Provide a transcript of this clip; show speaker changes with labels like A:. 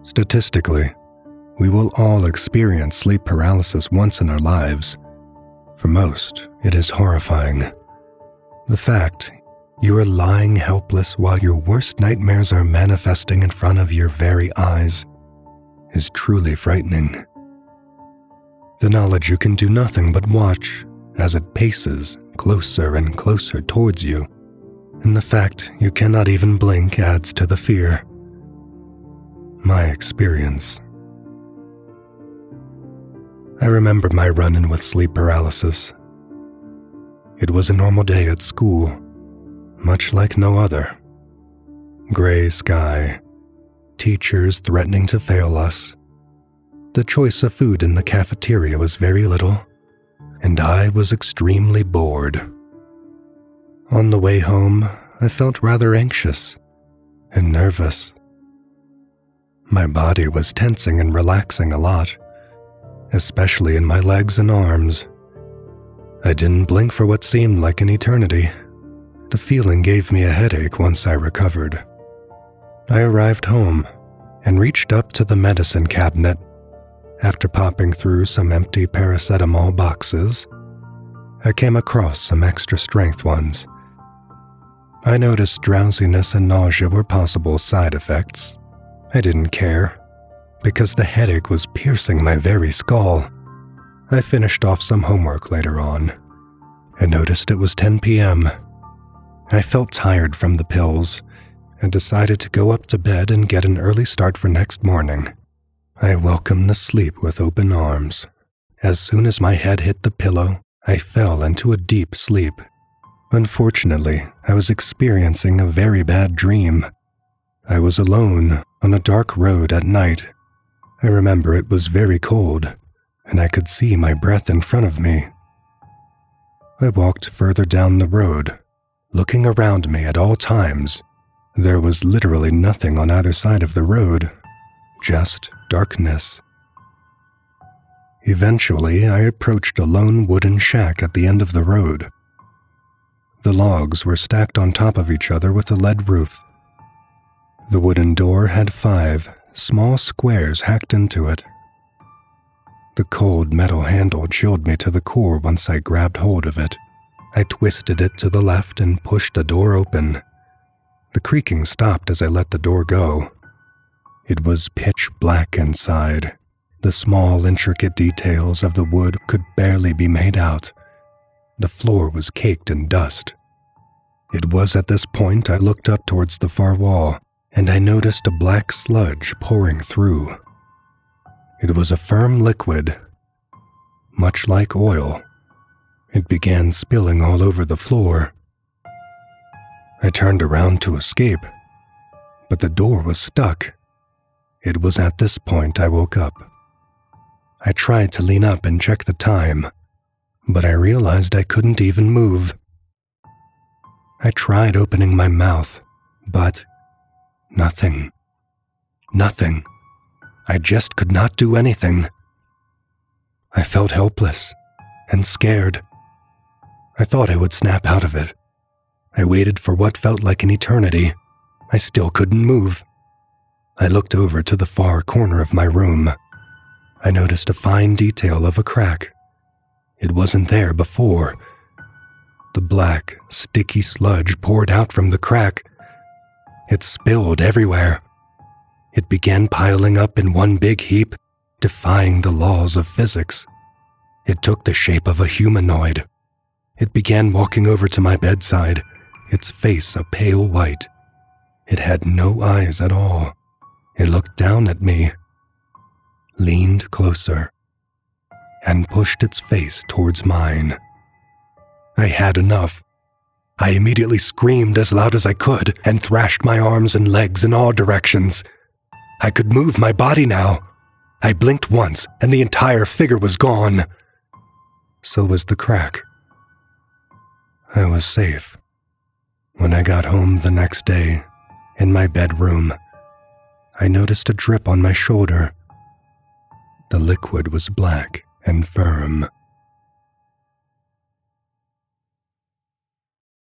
A: Statistically, we will all experience sleep paralysis once in our lives. For most, it is horrifying. The fact you are lying helpless while your worst nightmares are manifesting in front of your very eyes is truly frightening. The knowledge you can do nothing but watch as it paces closer and closer towards you, and the fact you cannot even blink adds to the fear. My experience. I remember my run-in with sleep paralysis. It was a normal day at school, much like no other. Gray sky, teachers threatening to fail us. The choice of food in the cafeteria was very little, and I was extremely bored. On the way home, I felt rather anxious and nervous. My body was tensing and relaxing a lot, especially in my legs and arms. I didn't blink for what seemed like an eternity. The feeling gave me a headache once I recovered. I arrived home and reached up to the medicine cabinet. After popping through some empty paracetamol boxes, I came across some extra strength ones. I noticed drowsiness and nausea were possible side effects. I didn't care, because the headache was piercing my very skull. I finished off some homework later on and noticed it was 10 p.m. I felt tired from the pills and decided to go up to bed and get an early start for next morning. I welcomed the sleep with open arms. As soon as my head hit the pillow, I fell into a deep sleep. Unfortunately, I was experiencing a very bad dream. I was alone on a dark road at night. I remember it was very cold, and I could see my breath in front of me. I walked further down the road, looking around me at all times. There was literally nothing on either side of the road, just darkness. Eventually, I approached a lone wooden shack at the end of the road. The logs were stacked on top of each other with a lead roof. The wooden door had 5 small squares hacked into it. The cold metal handle chilled me to the core once I grabbed hold of it. I twisted it to the left and pushed the door open. The creaking stopped as I let the door go. It was pitch black inside. The small, intricate details of the wood could barely be made out. The floor was caked in dust. It was at this point I looked up towards the far wall, and I noticed a black sludge pouring through. It was a firm liquid, much like oil. It began spilling all over the floor. I turned around to escape, but the door was stuck. It was at this point I woke up. I tried to lean up and check the time, but I realized I couldn't even move. I tried opening my mouth, but nothing. Nothing. I just could not do anything. I felt helpless and scared. I thought I would snap out of it. I waited for what felt like an eternity. I still couldn't move. I looked over to the far corner of my room. I noticed a fine detail of a crack. It wasn't there before. The black, sticky sludge poured out from the crack. It spilled everywhere. It began piling up in one big heap, defying the laws of physics. It took the shape of a humanoid. It began walking over to my bedside, its face a pale white. It had no eyes at all. It looked down at me, leaned closer, and pushed its face towards mine. I had enough. I immediately screamed as loud as I could and thrashed my arms and legs in all directions. I could move my body now. I blinked once and the entire figure was gone. So was the crack. I was safe. When I got home the next day, in my bedroom, I noticed a drip on my shoulder. The liquid was black and firm.